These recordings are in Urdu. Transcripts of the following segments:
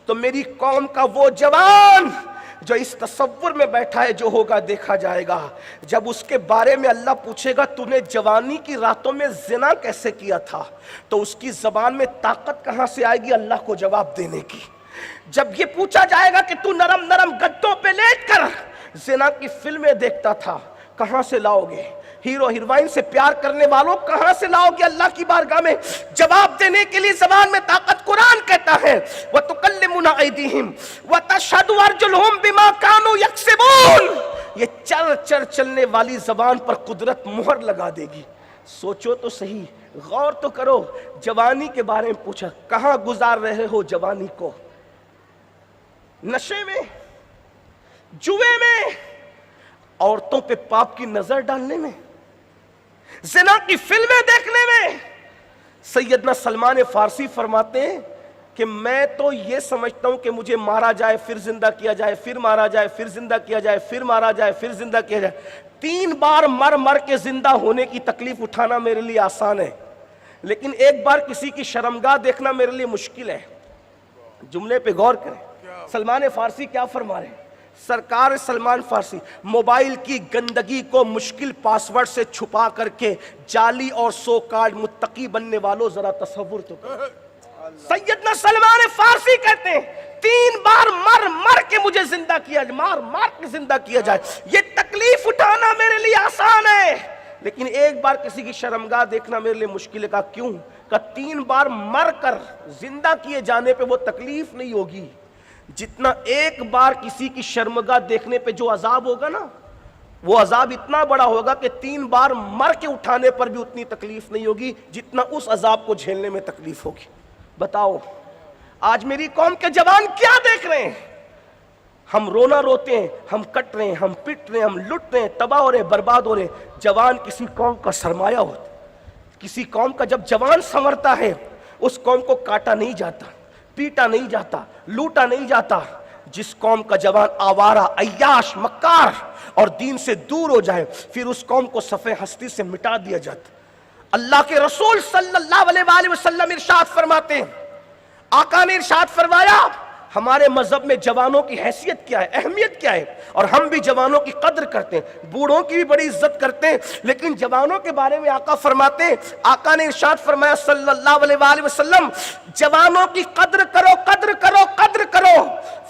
تو میری قوم کا وہ جوان جو اس تصور میں بیٹھا ہے جو ہوگا دیکھا جائے گا، جب اس کے بارے میں اللہ پوچھے گا تو نے جوانی کی راتوں میں زنا کیسے کیا تھا، تو اس کی زبان میں طاقت کہاں سے آئے گی اللہ کو جواب دینے کی۔ جب یہ پوچھا جائے گا کہ تو نرم نرم گدوں پہ لیٹ کر زنا کی فلمیں دیکھتا تھا، کہاں سے لاؤ گے؟ ہیرو ہیروئن سے پیار کرنے والوں کہاں سے لاؤ گے اللہ کی بارگاہ میں؟ جواب دینے کے لیے زبان میں طاقت قرآن کہتا ہے وَتُكَلِّمُنَا أَيْدِيهِمْ وَتَشْهَدُ أَرْجُلُهُمْ بِمَا كَانُوا يَكْسِبُونَ، یہ چر چر چلنے والی زبان پر قدرت مہر لگا دے گی۔ سوچو تو صحیح، غور تو کرو۔ جوانی کے بارے میں پوچھا، کہاں گزار رہے ہو جوانی کو؟ نشے میں، جوے میں، عورتوں پہ پاپ کی نظر ڈالنے میں، زنا کی فلمیں دیکھنے میں۔ سیدنا سلمان فارسی فرماتے ہیں کہ میں تو یہ سمجھتا ہوں کہ مجھے مارا جائے پھر زندہ کیا جائے، پھر مارا جائے پھر زندہ کیا جائے، پھر مارا جائے پھر زندہ کیا جائے، 3 بار مر مر کے زندہ ہونے کی تکلیف اٹھانا میرے لیے آسان ہے، لیکن ایک بار کسی کی شرمگاہ دیکھنا میرے لیے مشکل ہے۔ جملے پہ غور کریں، سلمان فارسی کیا فرما رہے ہیں؟ سرکار سلمان فارسی موبائل کی گندگی کو مشکل پاسورڈ سے چھپا کر کے جعلی اور سو کارڈ متقی بننے والوں ذرا تصور تو کرو۔ سیدنا سلمان فارسی کہتے ہیں 3 بار مر مر کے مجھے زندہ کیا جائے، مار مار کے زندہ کیا جائے، یہ تکلیف اٹھانا میرے لیے آسان ہے، لیکن ایک بار کسی کی شرمگاہ دیکھنا میرے لیے مشکل ہے۔ کہا کیوں؟ کہا 3 بار مر کر زندہ کیے جانے پہ وہ تکلیف نہیں ہوگی جتنا ایک بار کسی کی شرمگاہ دیکھنے پہ جو عذاب ہوگا نا، وہ عذاب اتنا بڑا ہوگا کہ 3 بار مر کے اٹھانے پر بھی اتنی تکلیف نہیں ہوگی جتنا اس عذاب کو جھیلنے میں تکلیف ہوگی۔ بتاؤ آج میری قوم کے جوان کیا دیکھ رہے ہیں؟ ہم رونا روتے ہیں، ہم کٹ رہے ہیں، ہم پٹ رہے ہیں، ہم لٹ رہے ہیں، تباہ ہو رہے ہیں، برباد ہو رہے ہیں۔ جوان کسی قوم کا سرمایہ ہوتا ہے، کسی قوم کا جب جوان سنورتا ہے اس قوم کو کاٹا نہیں جاتا، پیٹا نہیں جاتا، لوٹا نہیں جاتا۔ جس قوم کا جوان آوارہ، عیاش، مکار اور دین سے دور ہو جائے پھر اس قوم کو صفحہ ہستی سے مٹا دیا جاتا۔ اللہ کے رسول صلی اللہ علیہ وآلہ وسلم ارشاد فرماتے ہیں، آقا نے ارشاد فرمایا ہمارے مذہب میں جوانوں کی حیثیت کیا ہے، اہمیت کیا ہے، اور ہم بھی جوانوں کی قدر کرتے ہیں، بوڑھوں کی بھی بڑی عزت کرتے ہیں، لیکن جوانوں کے بارے میں آقا فرماتے ہیں، آقا نے ارشاد فرمایا صلی اللہ علیہ وآلہ وسلم جوانوں کی قدر کرو، قدر کرو، قدر کرو۔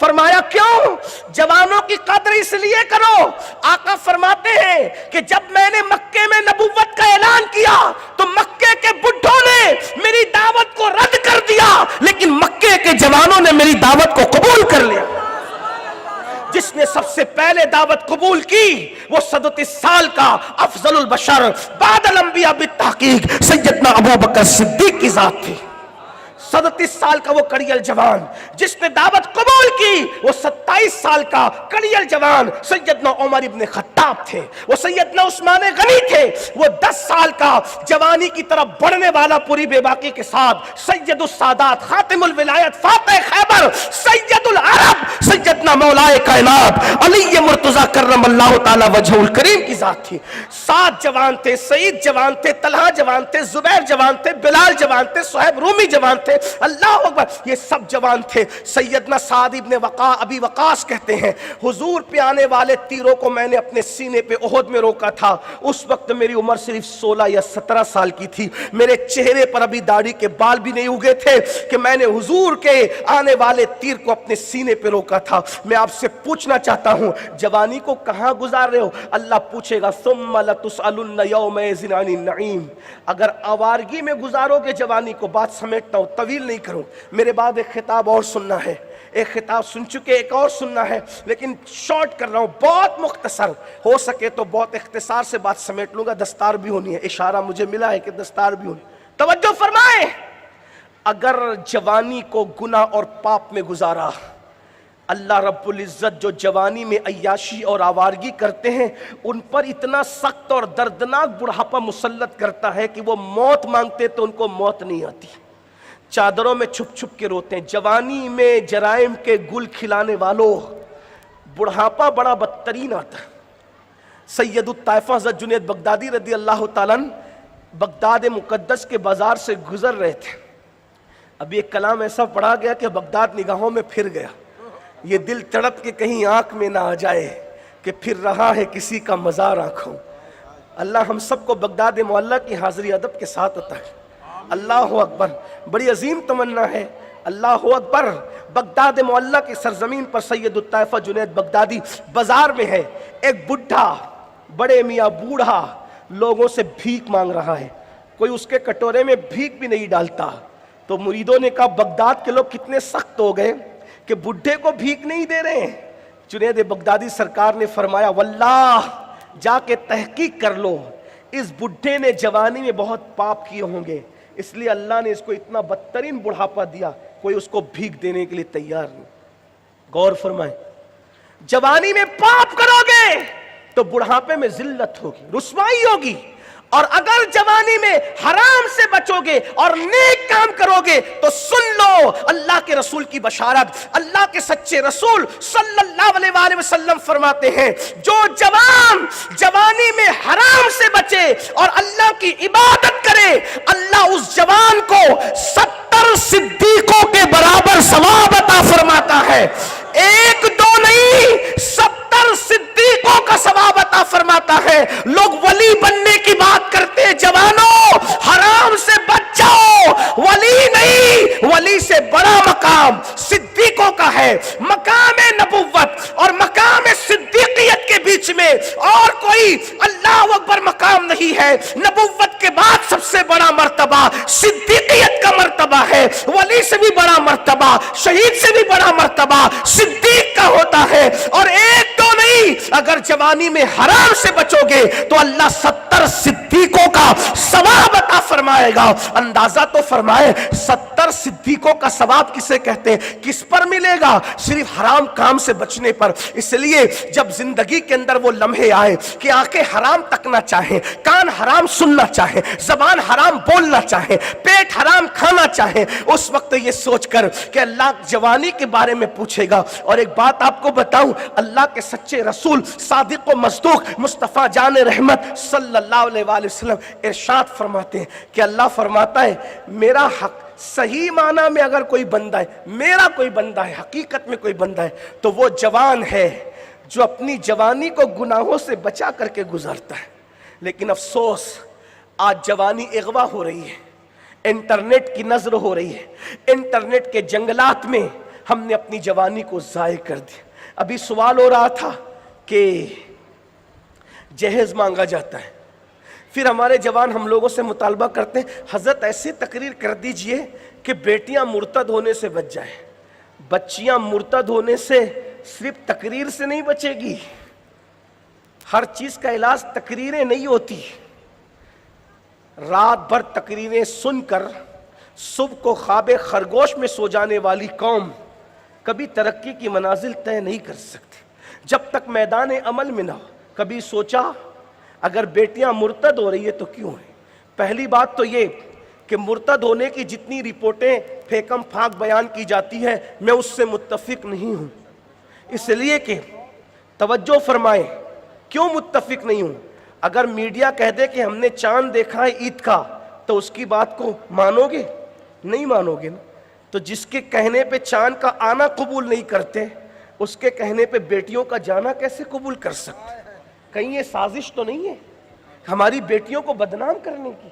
فرمایا کیوں؟ جوانوں کی قدر اس لیے کرو، آقا فرماتے ہیں کہ جب میں نے مکے میں نبوت کا اعلان کیا تو مکے کے بڈھوں نے میری دعوت کو رد کر دیا، لیکن مکے کے جوانوں نے میری دعوت کو قبول کر لیا۔ جس نے سب سے پہلے دعوت قبول کی وہ 37 سال کا افضل البشر بعد الانبیاء بالتحقیق سیدنا ابوبکر صدیق کی ذات تھی۔ 37 سال کا وہ کڑیل جوان جس نے دعوت قبول کی، وہ 27 سال کا کڑیل جوان سیدنا عمر ابن خطاب تھے، وہ سیدنا عثمان غنی تھے، وہ 10 سال کا جوانی کی طرف بڑھنے والا پوری بے باکی کے ساتھ سید السادات، خاتم الولایت، فاتح خیبر، سید العرب، سیدنا مولائے کائنات علی مرتضی کرم اللہ تعالی وجہ الکریم کی ذات تھی۔ 7 جوان تھے، سعید جوان تھے، طلحہ جوان تھے، زبیر جوان تھے، بلال جوان تھے، صہیب رومی جوان تھے، اللہ اکبر، یہ سب جوان تھے۔ سیدنا سعد ابن ابی وقاص کہتے ہیں حضور پہ آنے والے تیروں کو میں نے اپنے سینے پہ احد میں روکا تھا، اس وقت میری عمر صرف 16 یا 17 سال کی تھی، میرے چہرے پر ابھی داڑھی کے بال بھی نہیں اگے تھے کہ میں نے حضور کے آنے والے تیر کو اپنے سینے پہ روکا تھا۔ میں آپ سے پوچھنا چاہتا ہوں جوانی کو کہاں گزار رہے ہو؟ اللہ پوچھے گا ثم لتسألن یومئذ عن النعیم۔ اگر آوارگی میں گزارو گے جوانی کو، بات سمیٹتا ہوں، طویل نہیں کروں، میرے بعد ایک خطاب اور سننا ہے، ایک خطاب سن چکے ایک اور سننا ہے، لیکن شارٹ کر رہا ہوں، بہت مختصر، ہو سکے تو بہت اختصار سے بات سمیٹ لوں گا، دستار بھی ہونی ہے، اشارہ مجھے ملا ہے کہ دستار بھی ہونی۔ توجہ فرمائیں، اگر جوانی کو گناہ اور پاپ میں گزارا، اللہ رب العزت جو جوانی میں عیاشی اور آوارگی کرتے ہیں ان پر اتنا سخت اور دردناک بڑھاپا مسلط کرتا ہے کہ وہ موت مانگتے تو ان کو موت نہیں آتی، چادروں میں چھپ چھپ کے روتے ہیں۔ جوانی میں جرائم کے گل کھلانے والوں، بڑھاپا بڑا بدترین آتا ہے۔ سید الطائفہ حضرت جنید بغدادی رضی اللہ تعالیٰ عنہ بغداد مقدس کے بازار سے گزر رہے تھے، ابھی ایک کلام ایسا پڑھا گیا کہ بغداد نگاہوں میں پھر گیا، یہ دل تڑپ کے کہیں آنکھ میں نہ آ جائے کہ پھر رہا ہے کسی کا مزار آنکھوں۔ اللہ ہم سب کو بغداد معلیٰ کی حاضری ادب کے ساتھ عطا ہے۔ اللہ اکبر، بڑی عظیم تمنا ہے۔ اللہ اکبر، بغداد معلیٰ کی سرزمین پر سید الطائفہ جنید بغدادی بازار میں ہے، ایک بڈھا بڑے میاں بوڑھا لوگوں سے بھیک مانگ رہا ہے، کوئی اس کے کٹورے میں بھیک بھی نہیں ڈالتا۔ تو مریدوں نے کہا بغداد کے لوگ کتنے سخت ہو گئے کہ بڈھے کو بھیک نہیں دے رہے ہیں۔ جنید بغدادی سرکار نے فرمایا واللہ جا کے تحقیق کر لو، اس بڈھے نے جوانی میں بہت پاپ کیے ہوں گے، اس لیے اللہ نے اس کو اتنا بدترین بڑھاپا دیا، کوئی اس کو بھیک دینے کے لیے تیار نہیں۔ غور فرمائیں، جوانی میں پاپ کرو گے تو بڑھاپے میں ذلت ہوگی، رسوائی ہوگی، اور اگر جوانی میں حرام سے بچو گے اور نیک کام کرو گے تو سن لو اللہ کے رسول کی بشارت۔ اللہ کے سچے رسول صلی اللہ علیہ وآلہ وسلم فرماتے ہیں جو جوان جوانی میں حرام سے بچے اور اللہ کی عبادت کرے، اللہ اس جوان کو 70 صدیقوں کے برابر ثواب عطا فرماتا ہے۔ ایک دو نہیں، 70 صدیقوں کا ثواب عطا فرماتا ہے۔ لوگ ولی بننے کی بات کرتے ہیں، جوانوں حرام سے بچ جاؤ، ولی نہیں، ولی سے بڑا مقام صدیقوں کا ہے۔ مقام نبوت اور مقام صدیقیت کے بیچ میں اور کوئی اللہ اکبر مقام نہیں ہے۔ نبوت کے بعد سب سے بڑا مرتبہ صدیقیت کا مرتبہ ہے، ولی سے بھی بڑا مرتبہ، شہید سے بھی بڑا مرتبہ صدیق کا ہوتا ہے۔ اور ایک دو نہیں، اگر جوانی میں حرام سے بچو گے تو اللہ 70 صدیقوں کا ثواب عطا فرمائے گا۔ اندازہ تو فرمائے 70 صدیقوں کا ثواب کسے کہتے ہیں، کس پر ملے گا؟ صرف حرام کام سے بچنے پر۔ اس لیے جب زندگی کے اندر وہ لمحے آئے کہ آنکھیں حرام تکنا چاہیں، کان حرام سننا چاہیں، زبان حرام بولنا چاہیں، پیٹ حرام کھانا چاہیں، اس وقت یہ سوچ کر کہ اللہ جوانی کے بارے میں پوچھے گا۔ اور ایک بات آپ کو بتاؤں، اللہ کے سچے رسول صادق و مصدوق مصطفیٰ جان رحمت صلی اللہ علیہ وآلہ وسلم ارشاد فرماتے ہیں کہ اللہ فرماتا ہے میرا حق صحیح معنی میں اگر کوئی بندہ ہے، میرا کوئی بندہ ہے، حقیقت میں کوئی بندہ ہے تو وہ جوان ہے جو اپنی جوانی کو گناہوں سے بچا کر کے گزارتا ہے۔ لیکن افسوس آج جوانی اغوا ہو رہی ہے، انٹرنیٹ کی نظر ہو رہی ہے، انٹرنیٹ کے جنگلات میں ہم نے اپنی جوانی کو ضائع کر دیا۔ ابھی سوال ہو رہا تھا کہ جہیز مانگا جاتا ہے، پھر ہمارے جوان ہم لوگوں سے مطالبہ کرتے ہیں حضرت ایسی تقریر کر دیجئے کہ بیٹیاں مرتد ہونے سے بچ جائیں۔ بچیاں مرتد ہونے سے صرف تقریر سے نہیں بچے گی، ہر چیز کا علاج تقریریں نہیں ہوتی۔ رات بھر تقریریں سن کر صبح کو خواب خرگوش میں سو جانے والی قوم کبھی ترقی کی منازل طے نہیں کر سکتی جب تک میدان عمل میں نہ ہو۔ کبھی سوچا اگر بیٹیاں مرتد ہو رہی ہے تو کیوں ہے؟ پہلی بات تو یہ کہ مرتد ہونے کی جتنی رپورٹیں پھیکم پھاک بیان کی جاتی ہے میں اس سے متفق نہیں ہوں، اس لیے کہ توجہ فرمائیں کیوں متفق نہیں ہوں؟ اگر میڈیا کہہ دے کہ ہم نے چاند دیکھا ہے عید کا تو اس کی بات کو مانو گے؟ نہیں مانو گے نا۔ تو جس کے کہنے پہ چاند کا آنا قبول نہیں کرتے اس کے کہنے پہ بیٹیوں کا جانا کیسے قبول کر سکتے؟ کہیں یہ سازش تو نہیں ہے ہماری بیٹیوں کو بدنام کرنے کی؟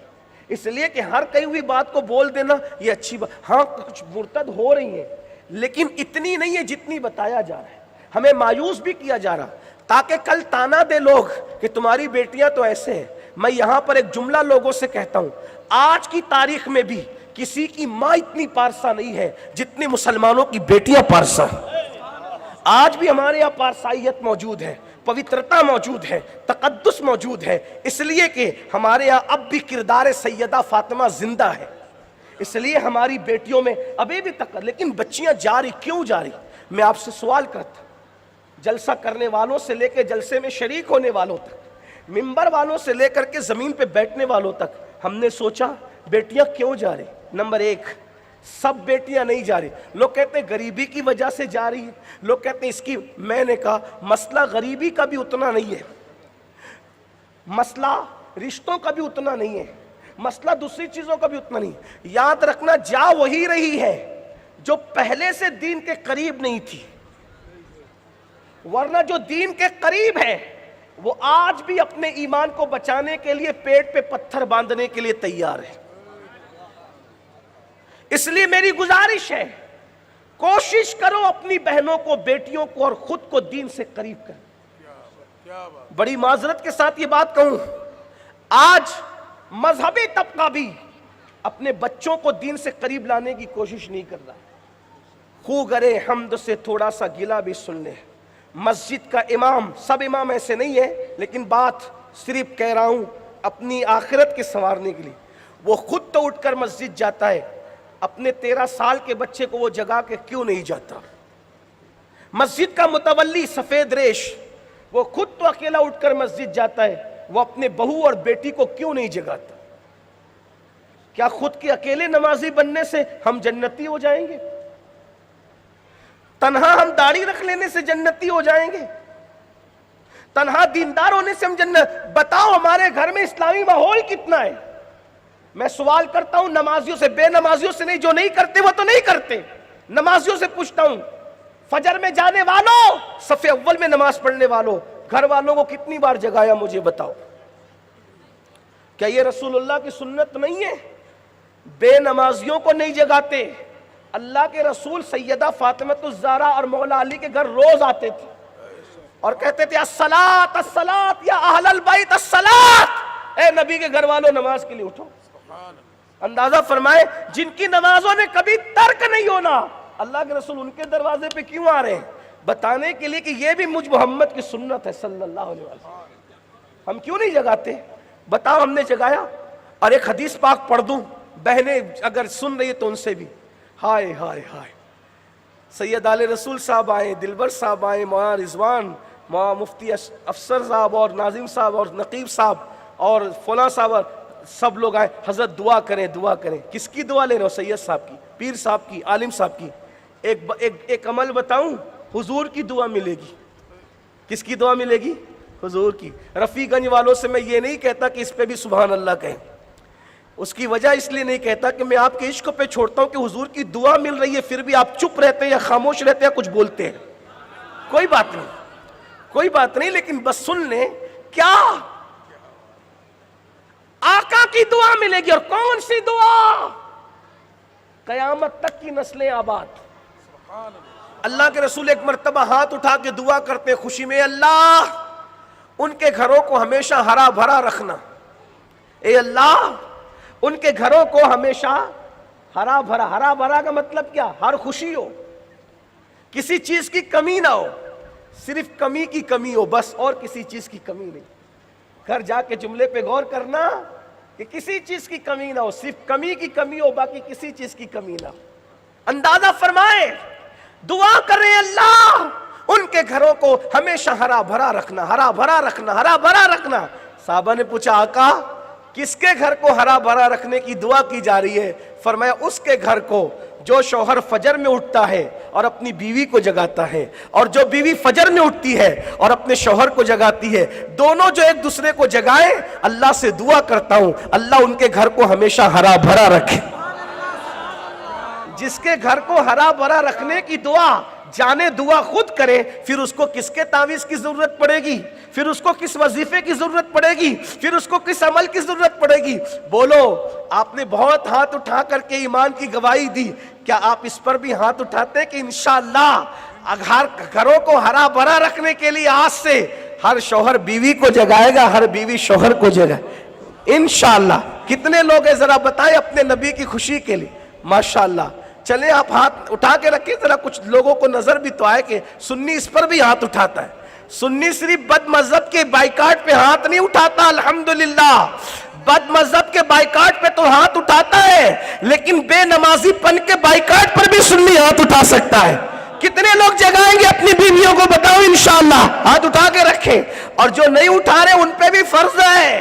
اس لیے کہ ہر کہی ہوئی بات کو بول دینا یہ اچھی بات، ہاں کچھ مرتد ہو رہی ہیں لیکن اتنی نہیں ہے جتنی بتایا جا رہا ہے۔ ہمیں مایوس بھی کیا جا رہا تاکہ کل تانا دے لوگ کہ تمہاری بیٹیاں تو ایسے ہیں۔ میں یہاں پر ایک جملہ لوگوں سے کہتا ہوں، آج کی تاریخ میں بھی کسی کی ماں اتنی پارسا نہیں ہے جتنی مسلمانوں کی بیٹیاں پارسا ہیں۔ آج بھی ہمارے یہاں پارسائیت موجود ہے، پوترتا موجود ہے، تقدس موجود ہے، اس لیے کہ ہمارے یہاں اب بھی کردار سیدہ فاطمہ زندہ ہے، اس لیے ہماری بیٹیوں میں ابھی بھی لیکن بچیاں جاری کیوں جاری؟ میں آپ سے سوال کرتا، جلسہ کرنے والوں سے لے کے جلسے میں شریک ہونے والوں تک، ممبر والوں سے لے کر کے زمین پہ بیٹھنے والوں تک ہم نے سوچا بیٹیاں کیوں جا رہی؟ نمبر ایک، سب بیٹیاں نہیں جا رہی۔ لوگ کہتے ہیں غریبی کی وجہ سے جا رہی ہے، لوگ کہتے ہیں اس کی، میں نے کہا مسئلہ غریبی کا بھی اتنا نہیں ہے، مسئلہ رشتوں کا بھی اتنا نہیں ہے، مسئلہ دوسری چیزوں کا بھی اتنا نہیں. یاد رکھنا جا وہی رہی ہے جو پہلے سے دین کے قریب نہیں تھی، ورنہ جو دین کے قریب ہے وہ آج بھی اپنے ایمان کو بچانے کے لیے پیٹ پہ پتھر باندھنے کے لیے تیار ہے. اس لیے میری گزارش ہے، کوشش کرو اپنی بہنوں کو، بیٹیوں کو اور خود کو دین سے قریب کریں. بڑی معذرت کے ساتھ یہ بات کہوں، آج مذہبی طبقہ بھی اپنے بچوں کو دین سے قریب لانے کی کوشش نہیں کر رہا. خو گرے حمد سے تھوڑا سا گلہ بھی سن لے. مسجد کا امام، سب امام ایسے نہیں ہے، لیکن بات صرف کہہ رہا ہوں اپنی آخرت کے سنوارنے کے لیے. وہ خود تو اٹھ کر مسجد جاتا ہے، اپنے 13 سال کے بچے کو وہ جگا کے کیوں نہیں جاتا؟ مسجد کا متولی سفید ریش، وہ خود تو اکیلا اٹھ کر مسجد جاتا ہے، وہ اپنے بہو اور بیٹی کو کیوں نہیں جگاتا؟ کیا خود کے اکیلے نمازی بننے سے ہم جنتی ہو جائیں گے؟ تنہا ہم داڑھی رکھ لینے سے جنتی ہو جائیں گے؟ تنہا دیندار ہونے سے ہم جنت؟ بتاؤ ہمارے گھر میں اسلامی ماحول کتنا ہے؟ میں سوال کرتا ہوں نمازیوں سے، بے نمازیوں سے نہیں. جو نہیں کرتے وہ تو نہیں کرتے. نمازیوں سے پوچھتا ہوں، فجر میں جانے والوں، صف اول میں نماز پڑھنے والوں، گھر والوں کو کتنی بار جگایا مجھے بتاؤ؟ کیا یہ رسول اللہ کی سنت نہیں ہے؟ بے نمازیوں کو نہیں جگاتے. اللہ کے رسول سیدہ فاطمۃ الزہرا اور مولا علی کے گھر روز آتے تھے اور کہتے تھے الصلاۃ الصلاۃ یا اہل البیت الصلاۃ، اے نبی کے گھر والوں نماز کے لیے اٹھو. اندازہ فرمائے جن کی نمازوں نے کبھی ترک نہیں ہونا، اللہ کے رسول ان کے دروازے پہ کیوں آ رہے ہیں؟ بتانے کے لیے کہ یہ بھی مجھ محمد کی سنت ہے صلی اللہ علیہ وسلم. ہم کیوں نہیں جگاتے؟ بتاؤ ہم نے جگایا؟ اور ایک حدیث پاک پڑھ دوں، بہنیں اگر سن رہی ہے تو ان سے بھی، ہائے ہائے ہائے، سید آل رسول صاحب آئے، دلبر صاحب آئے، مولانا رضوان، مولانا مفتی افسر صاحب اور ناظم صاحب اور نقیب صاحب اور فلاں صاحب، سب لوگ آئے. حضرت دعا کریں دعا کریں. کس کی دعا لے رہے ہو؟ سید صاحب کی، پیر صاحب کی، عالم صاحب کی. ایک عمل بتاؤں، حضور کی دعا ملے گی. کس کی دعا ملے گی؟ حضور کی. رفیع گنج والوں سے میں یہ نہیں کہتا کہ اس پہ بھی سبحان اللہ کہیں، اس کی وجہ اس لیے نہیں کہتا کہ میں آپ کے عشق پہ چھوڑتا ہوں کہ حضور کی دعا مل رہی ہے پھر بھی آپ چپ رہتے ہیں یا خاموش رہتے ہیں یا کچھ بولتے ہیں. کوئی بات نہیں، کوئی بات نہیں، لیکن بس سن لیں کیا آقا کی دعا ملے گی. اور کون سی دعا؟ قیامت تک کی نسلیں آباد. اللہ کے رسول ایک مرتبہ ہاتھ اٹھا کے دعا کرتے خوشی میں، اللہ ان کے گھروں کو ہمیشہ ہرا بھرا رکھنا. اے اللہ ان کے گھروں کو ہمیشہ ہرا بھرا. ہرا بھرا کا مطلب کیا؟ ہر خوشی ہو، کسی چیز کی کمی نہ ہو، صرف کمی کی کمی ہو بس، اور کسی چیز کی کمی نہیں. گھر جا کے جملے پہ غور کرنا کہ کسی چیز کی کمی نہ ہو، صرف کمی کی کمی ہو، باقی کسی چیز کی کمی نہ ہو. اندازہ فرمائے دعا کریں اللہ ان کے گھروں کو ہمیشہ ہرا بھرا رکھنا، ہرا بھرا رکھنا، ہرا بھرا رکھنا. صحابہ نے پوچھا آقا کس کے گھر کو ہرا بھرا رکھنے کی دعا کی جا رہی ہے؟ فرمایا اس کے گھر کو جو شوہر فجر میں اٹھتا ہے اور اپنی بیوی کو جگاتا ہے، اور جو بیوی فجر میں اٹھتی ہے اور اپنے شوہر کو جگاتی ہے، دونوں جو ایک دوسرے کو جگائیں. اللہ سے دعا کرتا ہوں اللہ ان کے گھر کو ہمیشہ ہرا بھرا رکھے. جس کے گھر کو ہرا بھرا رکھنے کی دعا جانے دعا خود کرے، پھر اس کو کس کے تعویذ کی ضرورت پڑے گی؟ پھر اس کو کس وظیفے کی ضرورت پڑے گی؟ پھر اس کو کس عمل کی ضرورت پڑے گی؟ بولو، آپ نے بہت ہاتھ اٹھا کر کے ایمان کی گواہی دی، کیا آپ اس پر بھی ہاتھ اٹھاتے کہ انشاءاللہ گھروں کو ہرا بھرا رکھنے کے لیے آج سے ہر شوہر بیوی کو جگائے گا، ہر بیوی شوہر کو جگائے انشاءاللہ؟ کتنے لوگ ہیں ذرا بتائیں اپنے نبی کی خوشی کے لیے؟ ماشاءاللہ. چلیں آپ ہاتھ اٹھا کے رکھیں ذرا، کچھ لوگوں کو نظر بھی تو آئے کہ سنی اس پر بھی ہاتھ اٹھاتا ہے. سنی صرف بد مذہب کے بائیکاٹ پہ ہاتھ نہیں اٹھاتا، الحمدللہ بد مذہب کے بائیکاٹ پہ تو ہاتھ اٹھاتا ہے، لیکن بے نمازی پن کے بائیکاٹ پر بھی سنی ہاتھ اٹھا سکتا ہے. کتنے لوگ جگائیں گے اپنی بیویوں کو؟ بتاؤ انشاءاللہ. ہاتھ اٹھا کے رکھیں. اور جو نہیں اٹھا رہے ان پہ بھی فرض ہے،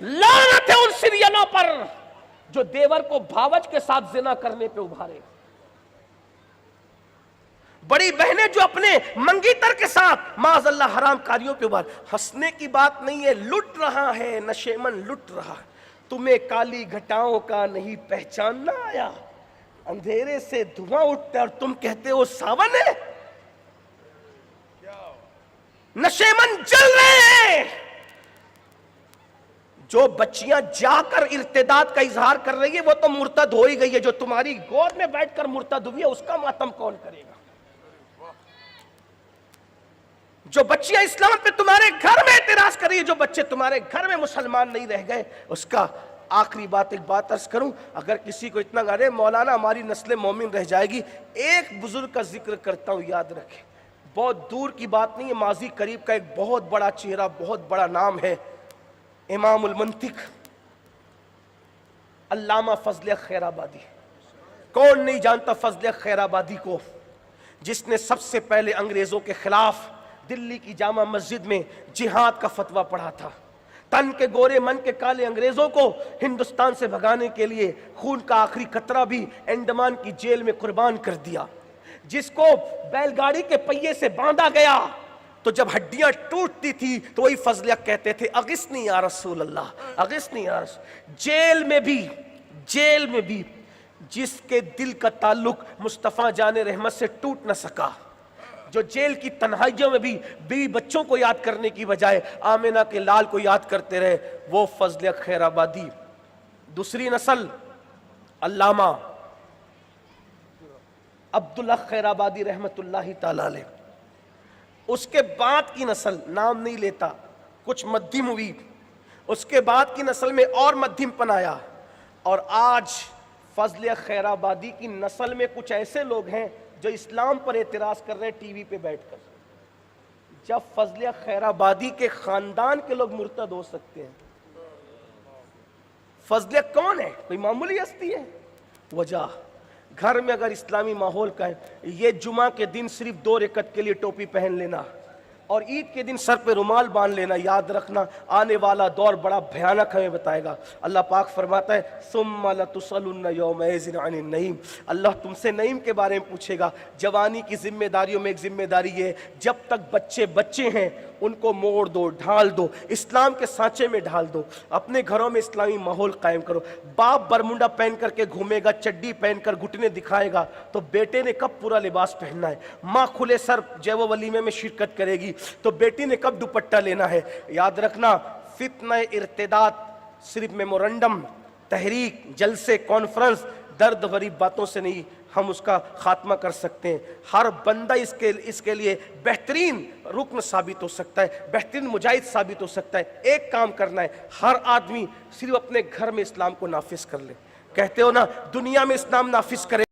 لعنت ہے ان سیریلوں پر جو دیور کو بھاوج کے ساتھ زنا کرنے پہ ابھارے. بڑی بہنیں جو اپنے منگیتر کے ساتھ معاذ اللہ حرام کاریوں پہ ابھار. ہنسنے کی بات نہیں ہے، لٹ رہا ہے نشیمن، لٹ رہا. تمہیں کالی گھٹاؤں کا نہیں پہچاننا آیا، اندھیرے سے دھواں اٹھتا اور تم کہتے ہو ساون ہے. نشیمن جل رہے ہیں. جو بچیاں جا کر ارتداد کا اظہار کر رہی ہے وہ تو مرتد ہو ہی گئی ہے. جو تمہاری گود میں بیٹھ کر مرتد ہوئی ہے اس کا ماتم کون کرے گا؟ جو بچیاں اسلام پہ تمہارے گھر میں اعتراض کر رہی ہے، جو بچے تمہارے گھر میں مسلمان نہیں رہ گئے، اس کا آخری بات ایک بات عرض کروں. اگر کسی کو اتنا کہے مولانا ہماری نسل مومن رہ جائے گی، ایک بزرگ کا ذکر کرتا ہوں، یاد رکھیں. بہت دور کی بات نہیں ہے، ماضی قریب کا ایک بہت بڑا چہرہ، بہت بڑا نام ہے، امام المنطق علامہ فضل خیر آبادی. کون نہیں جانتا فضل خیر آبادی کو، جس نے سب سے پہلے انگریزوں کے خلاف دلی کی جامع مسجد میں جہاد کا فتویٰ پڑھا تھا. تن کے گورے من کے کالے انگریزوں کو ہندوستان سے بھگانے کے لیے خون کا آخری قطرہ بھی انڈمان کی جیل میں قربان کر دیا. جس کو بیل گاڑی کے پہیے سے باندھا گیا تو جب ہڈیاں ٹوٹتی تھی تو وہی فضلیہ کہتے تھے اغثنی یا رسول اللہ، اغثنی یا رسول. جیل میں بھی جس کے دل کا تعلق مصطفیٰ جان رحمت سے ٹوٹ نہ سکا، جو جیل کی تنہائیوں میں بھی بیوی بچوں کو یاد کرنے کی بجائے آمنہ کے لال کو یاد کرتے رہے، وہ فضل خیر آبادی. دوسری نسل علامہ عبداللہ خیر آبادی رحمت اللہ تعالی علیہ. اس کے بعد کی نسل نام نہیں لیتا، کچھ مدھم ہوئی، اس کے بعد کی نسل میں اور مدھم پن آیا، اور آج فضل خیر آبادی کی نسل میں کچھ ایسے لوگ ہیں جو اسلام پر اعتراض کر رہے ہیں ٹی وی پہ بیٹھ کر. جب فضل خیر آبادی کے خاندان کے لوگ مرتد ہو سکتے ہیں، فضل کون ہے؟ کوئی معمولی ہستی ہے؟ وجہ گھر میں اگر اسلامی ماحول کا ہے، یہ جمعہ کے دن صرف 2 رکعت کے لیے ٹوپی پہن لینا اور عید کے دن سر پہ رومال باندھ لینا. یاد رکھنا آنے والا دور بڑا بھیانک ہمیں بتائے گا. اللہ پاک فرماتا ہے ثم لتسألن یومئذ عن النعیم. اللہ تم سے نعیم کے بارے میں پوچھے گا. جوانی کی ذمہ داریوں میں ایک ذمہ داری یہ ہے، جب تک بچے ہیں ان کو موڑ دو، ڈھال دو، اسلام کے سانچے میں ڈھال دو. اپنے گھروں میں اسلامی ماحول قائم کرو. باپ برمنڈا پہن کر کے گھومے گا، چڈی پہن کر گھٹنے دکھائے گا تو بیٹے نے کب پورا لباس پہننا ہے؟ ماں کھلے سر جیو ولیمے میں شرکت کرے گی تو بیٹی نے کب دوپٹہ لینا ہے؟ یاد رکھنا فتنہ ارتداد صرف میمورنڈم، تحریک، جلسے، کانفرنس، درد غریب باتوں سے نہیں ہم اس کا خاتمہ کر سکتے ہیں. ہر بندہ اس کے لیے بہترین رکن ثابت ہو سکتا ہے، بہترین مجاہد ثابت ہو سکتا ہے. ایک کام کرنا ہے، ہر آدمی صرف اپنے گھر میں اسلام کو نافذ کر لے. کہتے ہو نا دنیا میں اسلام نافذ کرے